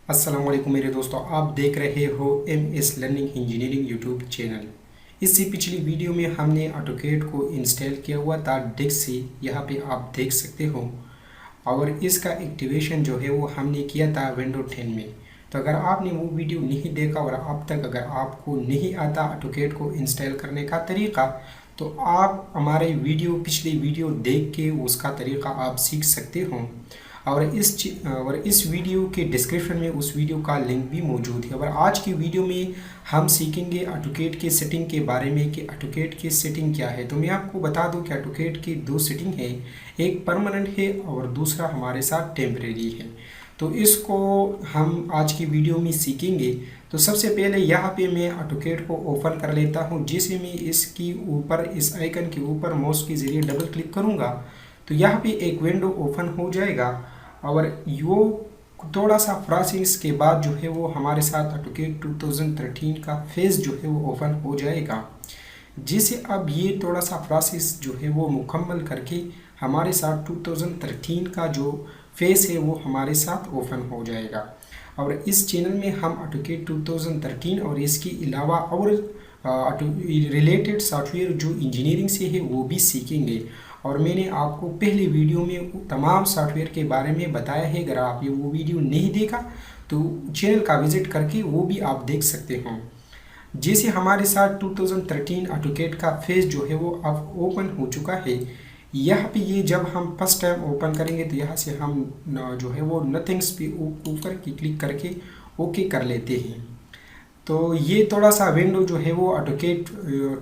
अस्सलाम वालेकुम मेरे दोस्तों, आप देख रहे हो MS learning engineering YouTube channel. इससे पिछली वीडियो में हमने ऑटोकैड को इंस्टॉल किया हुआ था डेस्क से, यहाँ पे आप देख सकते हो। और इसका एक्टिवेशन जो है वो हमने किया था विंडो 10 में। तो अगर आपने वो वीडियो नहीं देखा और अब तक अगर आपको नहीं आता ऑटोकैड को इंस्टॉल करने का तरीका, तो आप हमारे पिछली वीडियो देख के उसका तरीका आप सीख सकते हो। और इस वीडियो के डिस्क्रिप्शन में उस वीडियो का लिंक भी मौजूद है। और आज की वीडियो में हम सीखेंगे ऑटोकैड के सेटिंग के बारे में कि ऑटोकैड की सेटिंग क्या है। तो मैं आपको बता दूं कि ऑटोकैड की दो सेटिंग है, एक परमानेंट है और दूसरा हमारे साथ टेम्परेरी है। तो इसको हम आज की वीडियो में सीखेंगे। तो सबसे पहले यहाँ पे मैं ऑटोकैड को ओपन कर लेता हूँ। जैसे मैं इसकी ऊपर इस आइकन के ऊपर माउस के ज़रिए डबल क्लिक करूँगा तो यहाँ पे एक विंडो ओपन हो जाएगा। और यो थोड़ा सा प्रोसेस के बाद जो है वो हमारे साथ ऑटोकैड 2013 का फेस जो है वो ओपन हो जाएगा। जिसे अब ये थोड़ा सा प्रोसेस जो है वो मुकम्मल करके हमारे साथ 2013 का जो फेस है वो हमारे साथ ओपन हो जाएगा। और इस चैनल में हम ऑटोकैड 2013 और इसके अलावा और रिलेटेड सॉफ्टवेयर जो इंजीनियरिंग से है वो भी सीखेंगे। और मैंने आपको पहले वीडियो में तमाम सॉफ्टवेयर के बारे में बताया है। अगर आप ये वो वीडियो नहीं देखा तो चैनल का विजिट करके वो भी आप देख सकते हो। जैसे हमारे साथ 2013 ऑटोकैड का फेस जो है वो अब ओपन हो चुका है। यहाँ पे ये जब हम फर्स्ट टाइम ओपन करेंगे तो यहाँ से हम जो है वो नथिंग्स पे ऊपर की क्लिक करके ओके कर लेते हैं। तो ये थोड़ा सा विंडो जो है वो ऑटोकैड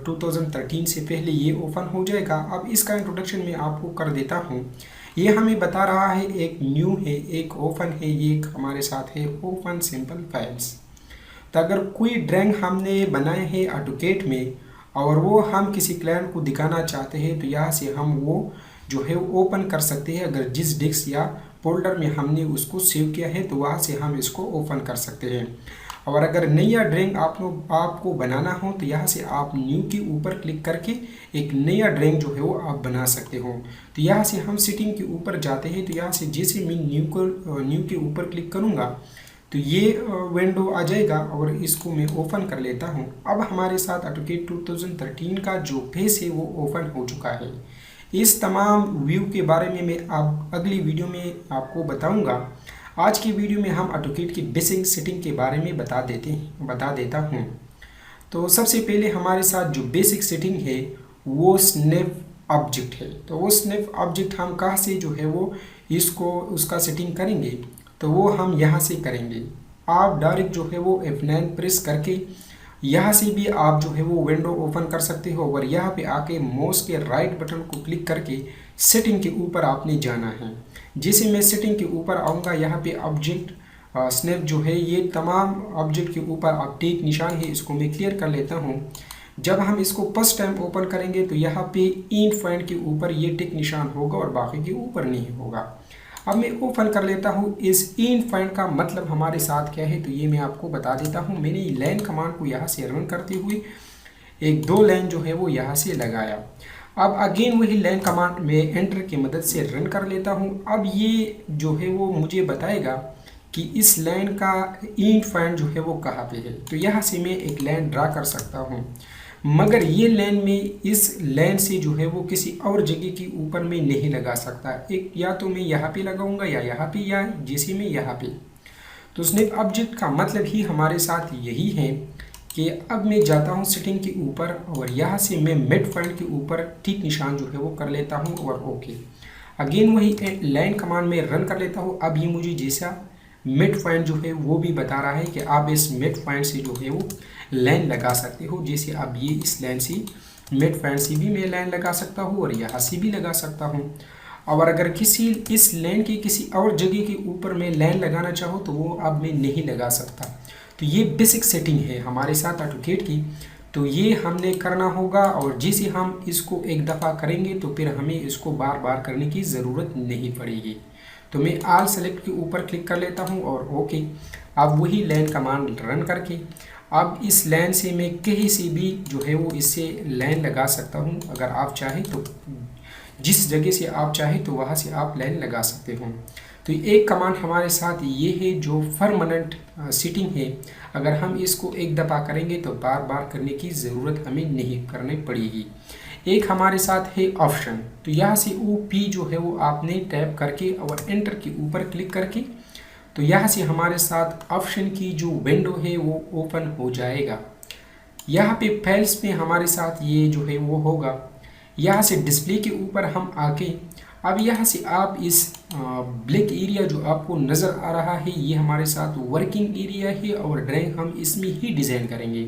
2013 से पहले ये ओपन हो जाएगा। अब इसका इंट्रोडक्शन मैं आपको कर देता हूँ। ये हमें बता रहा है एक न्यू है, एक ओपन है, ये एक हमारे साथ है ओपन सिंपल फाइल्स। तो अगर कोई ड्राइंग हमने बनाए हैं ऑटोकैड में और वो हम किसी क्लाइंट को दिखाना चाहते हैं तो यहाँ से हम वो जो है ओपन कर सकते हैं। अगर जिस डिस्क या फोल्डर में हमने उसको सेव किया है तो वहाँ से हम इसको ओपन कर सकते हैं। और अगर नया ड्राइंग आपको बनाना हो तो यहाँ से आप न्यू के ऊपर क्लिक करके एक नया ड्राइंग जो है वो आप बना सकते हो। तो यहाँ से हम सेटिंग के ऊपर जाते हैं। तो यहाँ से जैसे मैं न्यू के ऊपर क्लिक करूँगा तो ये विंडो आ जाएगा और इसको मैं ओपन कर लेता हूँ। अब हमारे साथ ऑटोकैड 2013 का जो फेस है वो ओपन हो चुका है। इस तमाम व्यू के बारे में मैं आप अगली वीडियो में आपको बताऊँगा। आज की वीडियो में हम ऑटोकैड की बेसिक सेटिंग के बारे में बता देता हूँ। तो सबसे पहले हमारे साथ जो बेसिक सेटिंग है वो स्नैप ऑब्जेक्ट है। तो वो स्नैप ऑब्जेक्ट हम कहाँ से जो है वो उसका सेटिंग करेंगे, तो वो हम यहाँ से करेंगे। आप डायरेक्ट जो है वो F9 प्रेस करके यहाँ से भी आप जो है वो विंडो ओपन कर सकते हो। और यहाँ पे आके माउस के राइट बटन को क्लिक करके सेटिंग के ऊपर आपने जाना है। जैसे मैं सेटिंग के ऊपर आऊँगा, यहाँ पे ऑब्जेक्ट स्नैप जो है ये तमाम ऑब्जेक्ट के ऊपर आप टिक निशान है, इसको मैं क्लियर कर लेता हूँ। जब हम इसको फर्स्ट टाइम ओपन करेंगे तो यहाँ पे इन पॉइंट के ऊपर ये टिक निशान होगा और बाकी के ऊपर नहीं होगा। अब मैं ओपन कर लेता हूँ। इस इन पॉइंट का मतलब हमारे साथ क्या है तो ये मैं आपको बता देता हूँ। मैंने लाइन कमांड को यहाँ से रन करते हुए एक दो लाइन जो है वो यहाँ से लगाया। अब अगेन वही लाइन कमांड में एंटर की मदद से रन कर लेता हूँ। अब ये जो है वो मुझे बताएगा कि इस लाइन का इन पॉइंट जो है वो कहाँ पे है। तो यहाँ से मैं एक लाइन ड्रा कर सकता हूँ, मगर ये लाइन में इस लाइन से जो है वो किसी और जगह के ऊपर में नहीं लगा सकता। एक या तो मैं यहाँ पे लगाऊंगा या यहाँ पे, या जैसे मैं यहाँ पे। तो स्नैप ऑब्जेक्ट का मतलब ही हमारे साथ यही है कि अब मैं जाता हूँ सेटिंग के ऊपर और यहाँ से मैं मिड पॉइंट के ऊपर ठीक निशान जो है वो कर लेता हूँ और ओके। अगेन वही लाइन कमांड में रन कर लेता हूँ। अब ये मुझे जैसा मिड पॉइंट जो है वो भी बता रहा है कि आप इस मिड पॉइंट से जो है वो लाइन लगा सकते हो। जैसे अब ये इस लाइन से मिड पॉइंट से भी मैं लाइन लगा सकता हूँ और यहाँ से भी लगा सकता हूँ। और अगर इस लाइन की किसी और जगह के ऊपर मैं लाइन लगाना चाहूँ तो वो अब मैं नहीं लगा सकता। तो ये बेसिक सेटिंग है हमारे साथ ऑटोकैड की। तो ये हमने करना होगा और जैसे हम इसको एक दफ़ा करेंगे तो फिर हमें इसको बार बार करने की ज़रूरत नहीं पड़ेगी। तो मैं ऑल सेलेक्ट के ऊपर क्लिक कर लेता हूँ और ओके। अब वही लाइन कमांड रन करके अब इस लाइन से मैं कहीं से भी जो है वो इससे लाइन लगा सकता हूँ। अगर आप चाहें तो जिस जगह से आप चाहें तो वहाँ से आप लाइन लगा सकते हो। तो एक कमांड हमारे साथ ये है जो परमानेंट सेटिंग है, अगर हम इसको एक दफ़ा करेंगे तो बार बार करने की ज़रूरत हमें नहीं करनी पड़ेगी। एक हमारे साथ है ऑप्शन, तो यहाँ से OP जो है वो आपने टैप करके और एंटर के ऊपर क्लिक करके तो यहाँ से हमारे साथ ऑप्शन की जो विंडो है वो ओपन हो जाएगा। यहाँ पे फाइल्स में हमारे साथ ये जो है वो होगा। यहाँ से डिस्प्ले के ऊपर हम आके अब यहाँ से आप इस ब्लैक एरिया जो आपको नज़र आ रहा है ये हमारे साथ वर्किंग एरिया है और ड्राइंग हम इसमें ही डिज़ाइन करेंगे।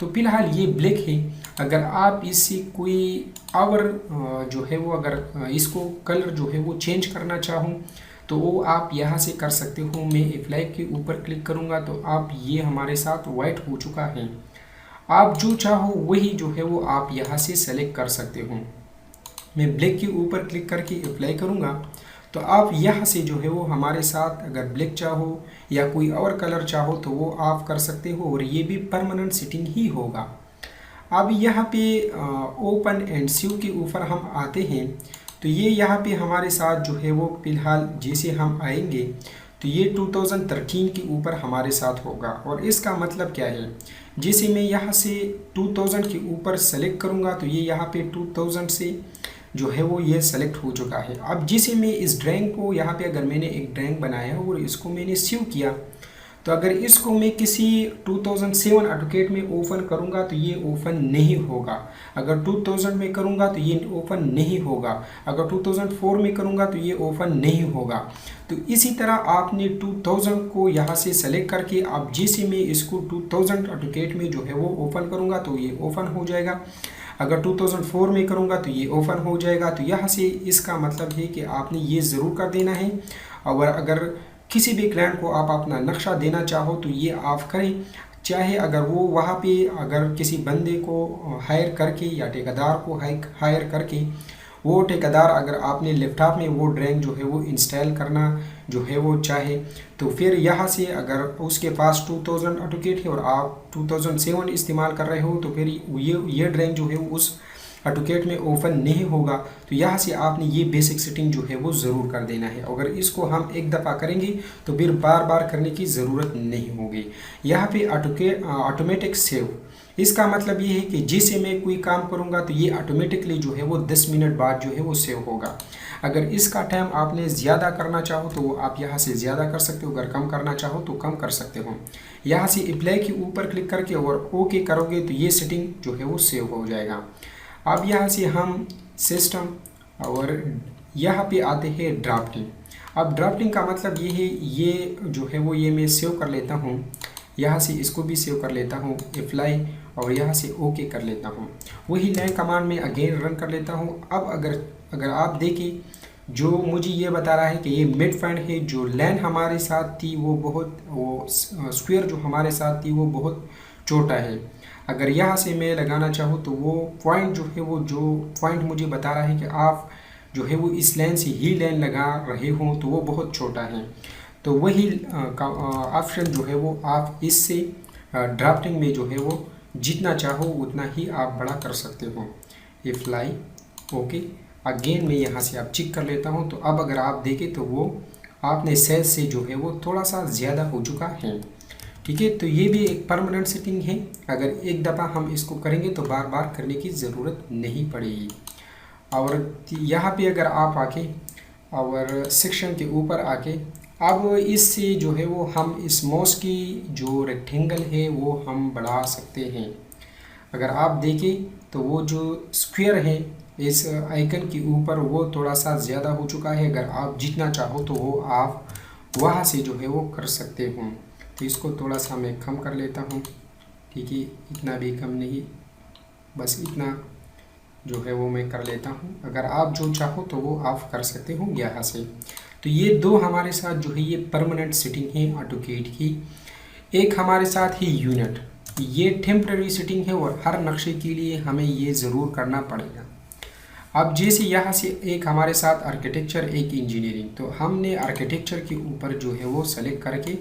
तो फिलहाल ये ब्लैक है, अगर आप इससे कोई और जो है वो अगर इसको कलर जो है वो चेंज करना चाहूँ तो वो आप यहाँ से कर सकते हो। मैं अप्लाई के ऊपर क्लिक करूँगा तो आप ये हमारे साथ वाइट हो चुका है। आप जो चाहो वही जो है वो आप यहाँ से सेलेक्ट कर सकते हो। मैं ब्लैक के ऊपर क्लिक करके अप्लाई करूँगा तो आप यहाँ से जो है वो हमारे साथ अगर ब्लैक चाहो या कोई और कलर चाहो तो वो आप कर सकते हो और ये भी परमानेंट सेटिंग ही होगा। अब यहाँ पे ओपन एंड सेव के ऊपर हम आते हैं तो ये यहाँ पे हमारे साथ जो है वो फिलहाल जैसे हम आएंगे तो ये 2013 के ऊपर हमारे साथ होगा। और इसका मतलब क्या है, जैसे मैं यहाँ से 2000 के ऊपर सेलेक्ट करूँगा तो ये यहाँ पे 2000 से जो है वो ये सेलेक्ट हो चुका है। अब जैसे मैं इस ड्राइंग को यहाँ पे अगर मैंने एक ड्राइंग बनाया और इसको मैंने सेव किया तो अगर इसको मैं किसी 2007 ऑटोकैड में ओपन करूँगा तो ये ओपन नहीं होगा। अगर 2000 में करूँगा तो ये ओपन नहीं होगा। अगर 2004 में करूँगा तो ये ओपन नहीं होगा। तो इसी तरह आपने 2000 को यहाँ से सेलेक्ट करके अब जैसे मैं इसको 2000 ऑटोकैड में जो है वो ओपन करूँगा तो ये ओपन हो जाएगा। अगर 2004 में करूँगा तो ये ओपन हो जाएगा। तो यहाँ से इसका मतलब है कि आपने ये ज़रूर कर देना है। और अगर किसी भी क्लाइंट को आप अपना नक्शा देना चाहो तो ये आप करें, चाहे अगर वो वहाँ पे अगर किसी बंदे को हायर करके या ठेकेदार को हायर करके वो ठेकेदार अगर आपने लैपटॉप में वो ड्राइंग जो है वो इंस्टॉल करना जो है वो चाहे तो फिर यहाँ से अगर उसके पास 2000 ऑटोकैड है और आप 2007 इस्तेमाल कर रहे हो तो फिर ये ड्राइंग जो है उस ऑटोकैड में ओपन नहीं होगा। तो यहाँ से आपने ये बेसिक सेटिंग जो है वो ज़रूर कर देना है। अगर इसको हम एक दफ़ा करेंगे तो फिर बार बार करने की ज़रूरत नहीं होगी। यहाँ पे ऑटोमेटिक सेव, इसका मतलब ये है कि जैसे मैं कोई काम करूँगा तो ये ऑटोमेटिकली जो है वो 10 मिनट बाद जो है वो सेव होगा। अगर इसका टाइम आपने ज़्यादा करना चाहो तो आप यहाँ से ज़्यादा कर सकते हो, अगर कम करना चाहो तो कम कर सकते हो। यहाँ से अप्लाई के ऊपर क्लिक करके और ओके करोगे तो ये सेटिंग जो है वो सेव हो जाएगा। अब यहाँ से हम सिस्टम और यहाँ पे आते हैं ड्राफ्टिंग। अब ड्राफ्टिंग का मतलब ये है, ये जो है वो ये मैं सेव कर लेता हूँ, यहाँ से इसको भी सेव कर लेता हूँ, अप्लाई और यहाँ से ओके कर लेता हूँ। वही लाइन कमांड में अगेन रन कर लेता हूँ। अब अगर आप देखें जो मुझे ये बता रहा है कि ये मिड पॉइंट है, जो लाइन हमारे साथ थी वो स्क्वायर जो हमारे साथ थी वो बहुत छोटा है। अगर यहाँ से मैं लगाना चाहूँ तो वो पॉइंट जो है वो जो पॉइंट मुझे बता रहा है कि आप जो है वो इस लाइन से ही लाइन लगा रहे हो तो वो बहुत छोटा है। तो वही ऑप्शन जो है वो आप इससे ड्राफ्टिंग में जो है वो जितना चाहो उतना ही आप बड़ा कर सकते हो। अप्लाई ओके अगेन मैं यहाँ से आप चेक कर लेता हूँ। तो अब अगर आप देखें तो वो आपने साइज से जो है वो थोड़ा सा ज़्यादा हो चुका है। ठीक है, तो ये भी एक परमानेंट सेटिंग है। अगर एक दफ़ा हम इसको करेंगे तो बार बार करने की ज़रूरत नहीं पड़ेगी। और यहाँ पे अगर आप आके और सेक्शन के ऊपर आके अब इससे जो है वो हम इस माउस की जो रेक्टेंगल है वो हम बढ़ा सकते हैं। अगर आप देखें तो वो जो स्क्वायर है इस आइकन के ऊपर वो थोड़ा सा ज़्यादा हो चुका है। अगर आप जितना चाहो तो वो आप वहाँ से जो है वो कर सकते हो। तो इसको थोड़ा सा मैं कम कर लेता हूँ। ठीक है, इतना भी कम नहीं, बस इतना जो है वो मैं कर लेता हूँ। अगर आप जो चाहो तो वो आप कर सकते हो यहाँ से। तो ये दो हमारे साथ जो है ये परमानेंट सेटिंग है ऑटोकैड की। एक हमारे साथ ही यूनिट, ये टेम्पररी सेटिंग है और हर नक्शे के लिए हमें ये ज़रूर करना पड़ेगा। अब जैसे यहाँ से एक हमारे साथ आर्किटेक्चर एक इंजीनियरिंग, तो हमने आर्किटेक्चर के ऊपर जो है वो सेलेक्ट करके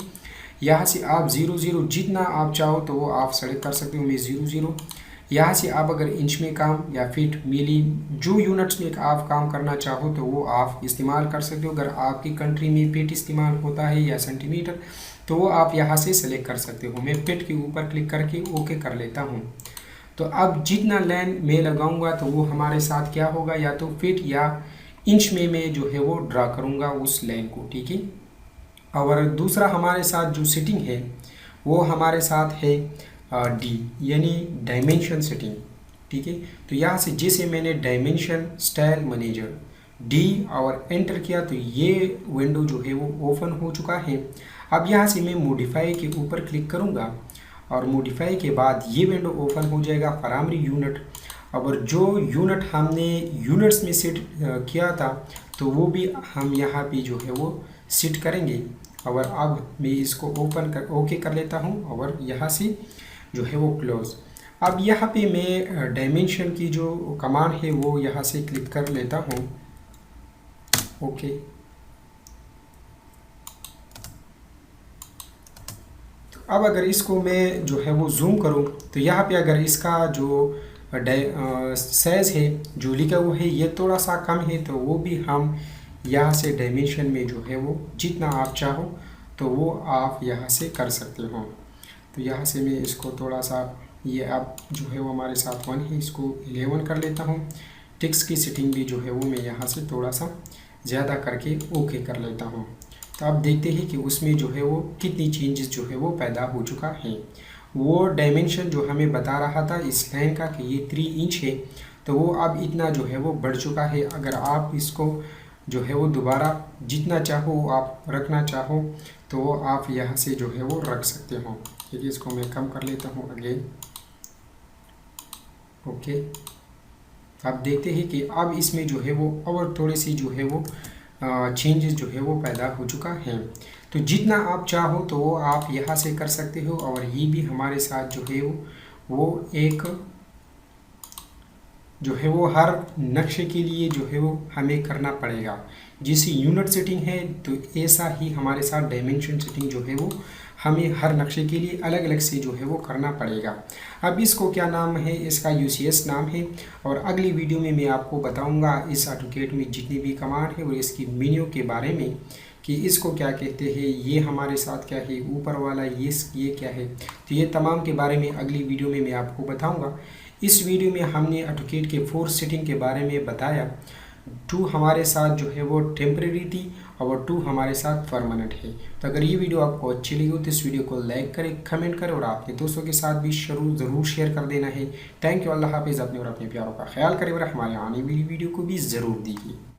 यहाँ से आप 00 जितना आप चाहो तो वो आप सेलेक्ट कर सकते हो। मैं 00 यहाँ से आप अगर इंच में काम या फीट मिली जो यूनिट्स में आप काम करना चाहो तो वो आप इस्तेमाल कर सकते हो। अगर आपकी कंट्री में फीट इस्तेमाल होता है या सेंटीमीटर तो वो आप यहाँ से सेलेक्ट कर सकते हो। मैं फीट के ऊपर क्लिक करके ओके कर लेता हूँ। तो अब जितना लाइन मैं लगाऊंगा तो वो हमारे साथ क्या होगा, या तो फीट या इंच में मैं जो है वो ड्रा करूंगा उस लाइन को, ठीक है। और दूसरा हमारे साथ जो सेटिंग है वो हमारे साथ है डी यानी डायमेंशन सेटिंग, ठीक है। तो यहाँ से जैसे मैंने डायमेंशन स्टाइल मैनेजर डी और एंटर किया तो ये विंडो जो है वो ओपन हो चुका है। अब यहाँ से मैं मॉडिफाई के ऊपर क्लिक करूँगा और मॉडिफाई के बाद ये विंडो ओपन हो जाएगा प्राइमरी यूनिट। और जो यूनिट हमने यूनिट्स में सेट किया था तो वो भी हम यहाँ पे जो है वो सेट करेंगे। और अब मैं इसको ओके कर लेता हूँ और यहाँ से जो है वो क्लोज। अब यहाँ पे मैं डायमेंशन की जो कमांड है वो यहाँ से क्लिक कर लेता हूँ, ओके। तो अब अगर इसको मैं जो है वो जूम करूँ तो यहाँ पे अगर इसका जो साइज़ है जो लिखा हुआ है ये थोड़ा सा कम है तो वो भी हम यहाँ से डायमेंशन में जो है वो जितना आप चाहो तो वो आप यहाँ से कर सकते हो। तो यहाँ से मैं इसको थोड़ा सा ये अब जो है वो हमारे साथ 1 है, इसको 11 कर लेता हूँ। टेक्स्ट की सेटिंग भी जो है वो मैं यहाँ से थोड़ा सा ज़्यादा करके ओके कर लेता हूँ। तो आप देखते हैं कि उसमें जो है वो कितनी चेंजेस जो है वो पैदा हो चुका है। वो डायमेंशन जो हमें बता रहा था इस लाइन का कि ये 3 इंच है तो वो अब इतना जो है वो बढ़ चुका है। अगर आप इसको जो है वो दोबारा जितना चाहो आप रखना चाहो तो आप यहाँ से जो है वो रख सकते हो, ठीक है। इसको मैं कम कर लेता हूँ अगेन, ओके। आप देखते हैं कि अब इसमें जो है वो और थोड़ी सी जो है वो चेंजेस जो है वो पैदा हो चुका है। तो जितना आप चाहो तो वो आप यहाँ से कर सकते हो। और ये भी हमारे साथ जो है वो एक जो है वो हर नक्शे के लिए जो है वो हमें करना पड़ेगा। जैसे यूनिट सेटिंग है तो ऐसा ही हमारे साथ डायमेंशन सेटिंग जो है वो हमें हर नक्शे के लिए अलग अलग से जो है वो करना पड़ेगा। अब इसको क्या नाम है, इसका UCS नाम है। और अगली वीडियो में मैं आपको बताऊंगा इस ऑटोकैड में जितनी भी कमांड है और इसकी मेन्यू के बारे में कि इसको क्या कहते हैं, ये हमारे साथ क्या है, ऊपर वाला ये क्या है। तो ये तमाम के बारे में अगली वीडियो में मैं आपको बताऊँगा। इस वीडियो में हमने ऑटोकैड के 4 सेटिंग के बारे में बताया। 2 हमारे साथ जो है वो टेम्परेरी थी और 2 हमारे साथ परमानेंट है। तो अगर ये वीडियो आपको अच्छी लगी हो तो इस वीडियो को लाइक करें, कमेंट करें और अपने दोस्तों के साथ भी ज़रूर शेयर कर देना है। थैंक यू, अल्लाह हाफिज़। अपने और अपने प्यारों का ख्याल करें और हमारे आने वाली वीडियो को भी ज़रूर दीजिए।